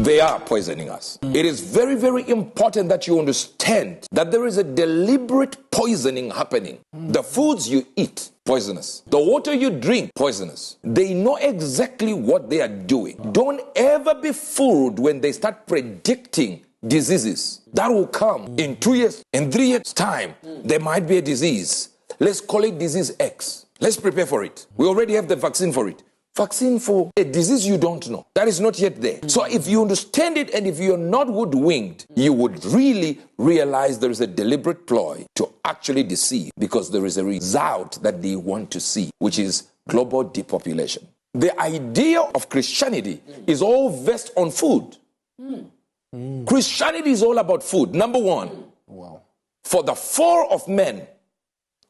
They are poisoning us. It is very, very important that you understand that there is a deliberate poisoning happening. The foods you eat, poisonous. The water you drink, poisonous. They know exactly what they are doing. Don't ever be fooled when they start predicting diseases that will come in 2 years, in 3 years' time. There might be a disease. Let's call it disease X. Let's prepare for it. We already have the vaccine for it. Vaccine for a disease you don't know. That is not yet there. So if you understand it and if you're not hoodwinked, you would really realize there is a deliberate ploy to actually deceive, because there is a result that they want to see, which is global depopulation. The idea of Christianity is all based on food. Christianity is all about food. Number one, for the fall of men,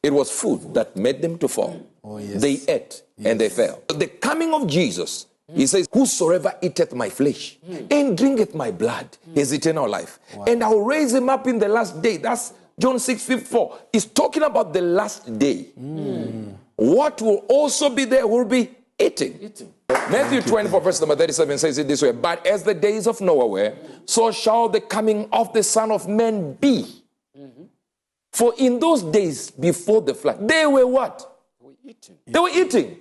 it was food that made them to fall. Oh, yes. They ate and they fell. The coming of Jesus, he says, whosoever eateth my flesh and drinketh my blood has eternal life. And I'll raise him up in the last day. That's John 6:54. He's talking about the last day. What will also be there will be eating. Matthew 24 verse number 37 says it this way: but as the days of Noah were, so shall the coming of the Son of Man be. For in those days before the flood, they were what? They were eating.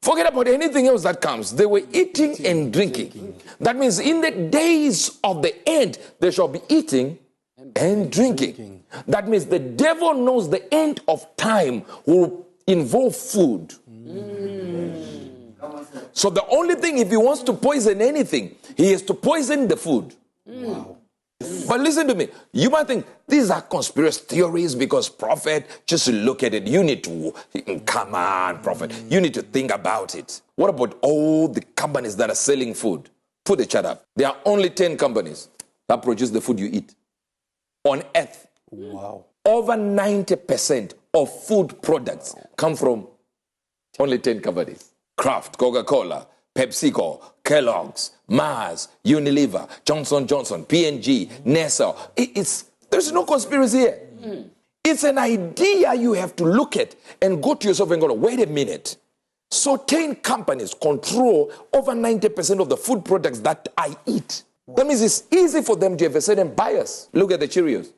Forget about anything else that comes. They were eating and drinking. That means in the days of the end, they shall be eating and drinking. That means the devil knows the end of time will involve food. So the only thing, if he wants to poison anything, he has to poison the food. But listen to me. You might think these are conspiracy theories because prophet, just look at it. You need to, come on, prophet. You need to think about it. What about all the companies that are selling food? Put the chat up. There are only 10 companies that produce the food you eat on earth. Wow. Over 90% of food products come from only 10 companies. Kraft, Coca-Cola, PepsiCo, Kellogg's, Mars, Unilever, Johnson Johnson, P&G, Nestle. There's no conspiracy here. It's an idea you have to look at and go to yourself and go, wait a minute. So 10 companies control over 90% of the food products that I eat. That means it's easy for them to have a certain bias. Look at the Cheerios.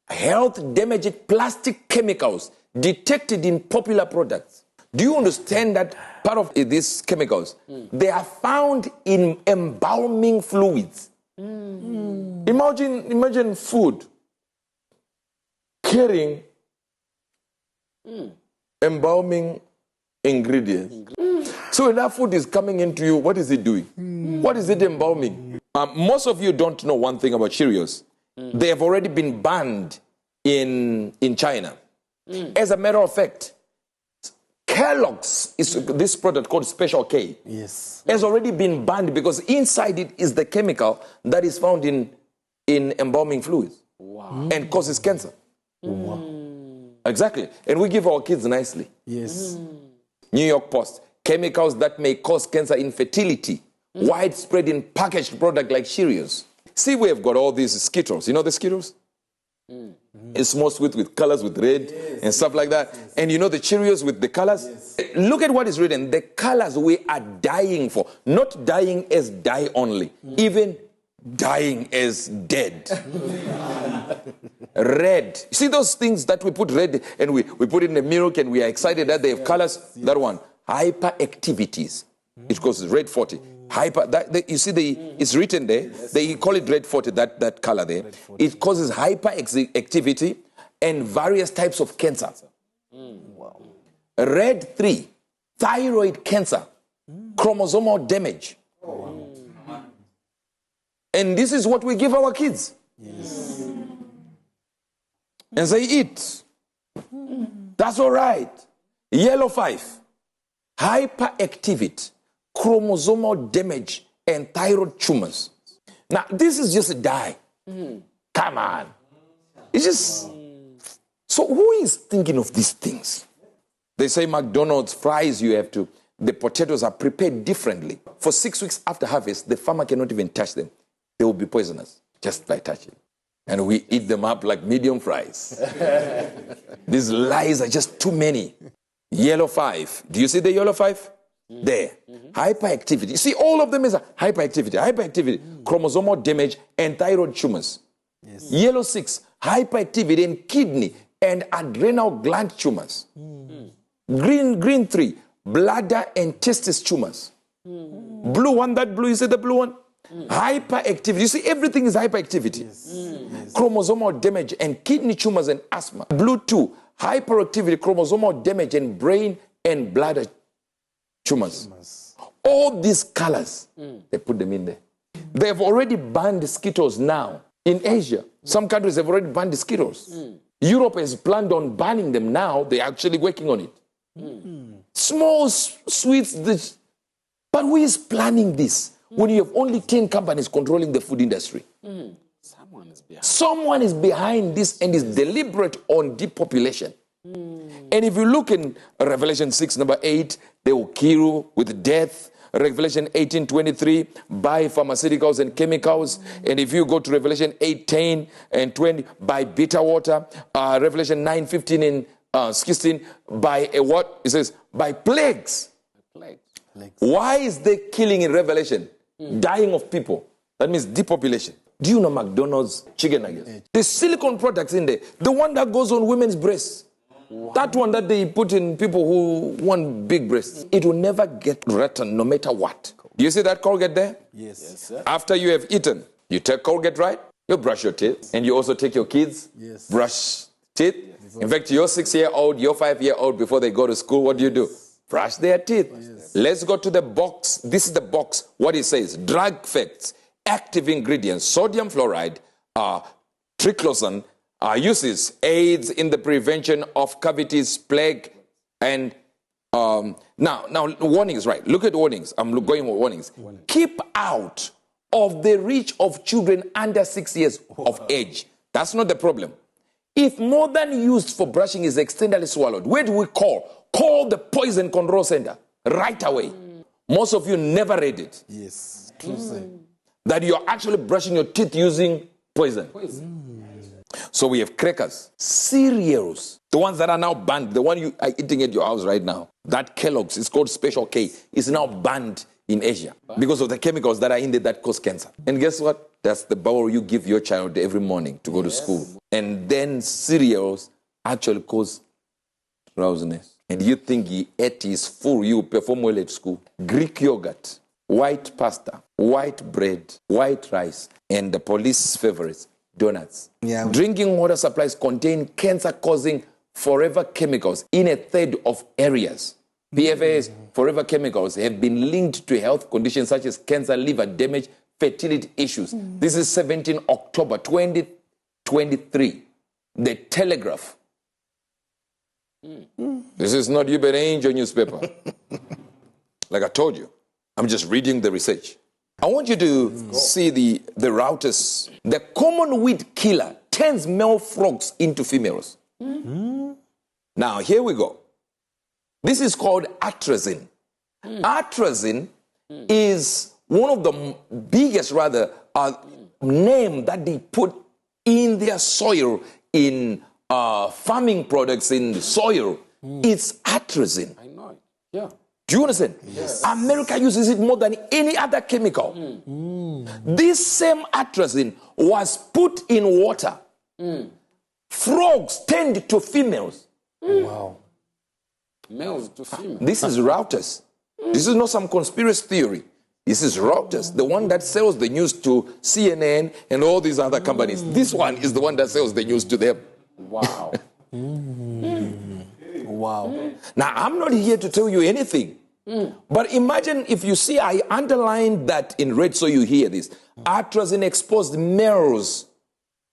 Health-damaging plastic chemicals detected in popular products. Do you understand that part of these chemicals, they are found in embalming fluids? Imagine food carrying embalming ingredients. So when that food is coming into you, what is it doing? What is it embalming? Most of you don't know one thing about Cheerios. They have already been banned in China. As a matter of fact, Kellogg's is this product called Special K. Yes. Has already been banned because inside it is the chemical that is found in embalming fluids. And causes cancer. Exactly. And we give our kids nicely. Yes. New York Post. Chemicals that may cause cancer, infertility. Widespread in packaged product like Cheerios. See, we have got all these Skittles. You know the Skittles? It's more sweet with colors, with red and stuff like that. And you know the Cheerios with the colors? Look at what is written. The colors we are dying for. Not dying as die only. Even dying as dead. Red. You see those things that we put red and we put it in the milk and we are excited that they have colors? That one. Hyperactivities. It causes red 40. You see, it's written there. They call it red 40, that color there. It causes hyperactivity and various types of cancer. Red 3, thyroid cancer, chromosomal damage. And this is what we give our kids. And they eat. That's all right. Yellow 5, hyperactivity, chromosomal damage, and thyroid tumors. Now, this is just a dye. Come on. It's just... So who is thinking of these things? They say McDonald's fries, the potatoes are prepared differently. For 6 weeks after harvest, the farmer cannot even touch them. They will be poisonous just by touching. And we eat them up like medium fries. These lies are just too many. Yellow 5. Do you see the yellow 5? there. Hyperactivity. You see, all of them is hyperactivity, chromosomal damage, and thyroid tumors. Yellow 6, hyperactivity in kidney and adrenal gland tumors. Green 3, bladder and testis tumors. Blue 1, that blue, you see the blue one? Hyperactivity. You see, everything is hyperactivity. Chromosomal damage and kidney tumors and asthma. Blue 2, hyperactivity, chromosomal damage and brain and bladder tumors. All these colors, they put them in there. They have already banned the Skittles now. In Asia, some countries have already banned the Skittles. Europe has planned on banning them now. They're actually working on it. Small sweets, but who is planning this? When you have only 10 companies controlling the food industry. Someone is behind this and is deliberate on depopulation. And if you look in Revelation 6, number 8, they will kill with death. Revelation 18:23, by pharmaceuticals and chemicals. And if you go to Revelation 8:10 and 20, by bitter water. Revelation 9:15 and 16, by a what? It says, by plagues. Why is there killing in Revelation? Dying of people. That means depopulation. Do you know McDonald's chicken nuggets? The silicone products in there. The one that goes on women's breasts. That one that they put in people who want big breasts. It will never get rotten no matter what. Do you see that Colgate there? Yes, sir. After you have eaten, you take Colgate, right? You brush your teeth. And you also take your kids, brush teeth. In fact, your 6-year-old, your 5-year-old, before they go to school, what do? Brush their teeth. Let's go to the box. This is the box. What it says, drug facts, active ingredients, sodium fluoride, triclosan, uses, aids in the prevention of cavities, plague, and now warnings, right? Look at warnings. I'm going with warnings. Keep out of the reach of children under 6 years of age. That's not the problem. If more than used for brushing is externally swallowed, where do we call? Call the Poison Control Center right away. Most of you never read it. Yes, true. That you're actually brushing your teeth using poison. So we have crackers, cereals, the ones that are now banned, the one you are eating at your house right now. That Kellogg's, it's called Special K, is now banned in Asia because of the chemicals that are in there that cause cancer. And guess what? That's the bowl you give your child every morning to go to school. And then cereals actually cause drowsiness. And you think he ate his full, you perform well at school. Greek yogurt, white pasta, white bread, white rice, and the police favorites, donuts. Drinking water supplies contain cancer-causing forever chemicals in a third of areas. PFAS, forever chemicals, have been linked to health conditions such as cancer, liver damage, fertility issues. This is 17 October 2023. The Telegraph. This is not Uebert Angel newspaper. Like I told you, I'm just reading the research. I want you to see the routers. The common weed killer turns male frogs into females. Now, here we go. This is called atrazine. Atrazine is one of the biggest, name that they put in their soil, in farming products in the soil. It's atrazine. I know it. Yeah. Do you understand? Yes. America uses it more than any other chemical. This same atrazine was put in water. Frogs turned to females. Wow. Males to females. This is Reuters. This is not some conspiracy theory. This is Reuters, the one that sells the news to CNN and all these other companies. This one is the one that sells the news to them. Wow. Wow. Now, I'm not here to tell you anything. But imagine if you see, I underlined that in red so you hear this. Atrazine exposed males,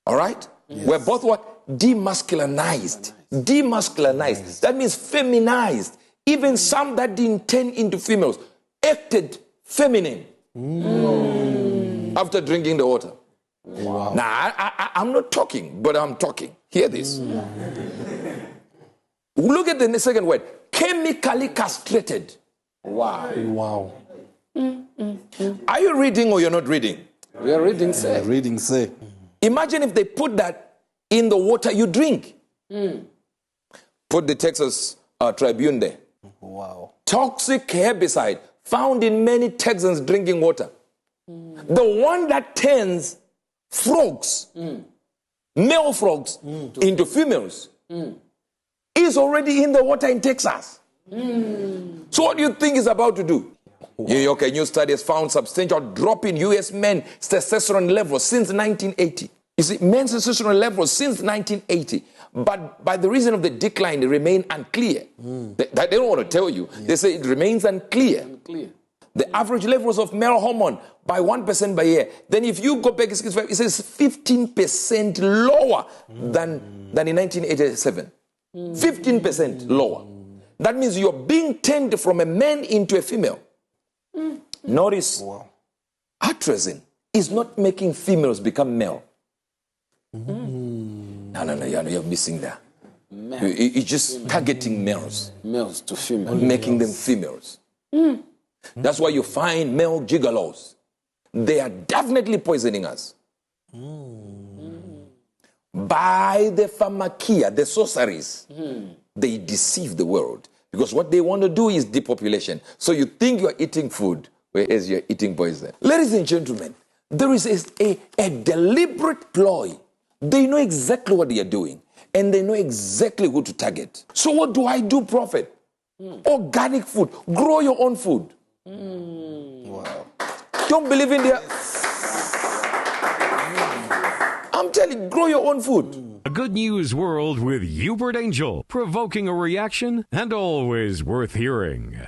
all right? We're both what? Demasculinized. Demasculinized. That means feminized. Even some that didn't turn into females acted feminine after drinking the water. Wow. Now, I'm not talking, but I'm talking. Hear this. Look at the second word. Chemically castrated. Wow. Wow. Are you reading or you're not reading? We are reading, sir. Reading, sir. Imagine if they put that in the water you drink. Put the Texas Tribune there. Wow. toxic herbicide found in many Texans' drinking water. The one that turns frogs, male frogs, into females, is already in the water in Texas. So what do you think is about to do? New York New Study has found substantial drop in U.S. men's testosterone levels since 1980. You see, men's testosterone levels since 1980, but by the reason of the decline, they remain unclear. They don't want to tell you. They say it remains unclear. The average levels of male hormone by 1% by year. Then if you go back, it says 15% lower than in 1987. 15% lower. That means you're being turned from a man into a female. Notice, atrazine is not making females become male. No, you're missing that. It's just targeting males. Males to females. Making them females. That's why you find male gigolos. They are definitely poisoning us. By the pharmakia, the sorceries, they deceive the world. Because what they want to do is depopulation. So you think you're eating food, whereas you're eating poison. Ladies and gentlemen, there is a deliberate ploy. They know exactly what they are doing. And they know exactly who to target. So what do I do, Prophet? Organic food. Grow your own food. Wow. Don't believe in their... I'm telling you, grow your own food. A good news world with Uebert Angel, provoking a reaction and always worth hearing.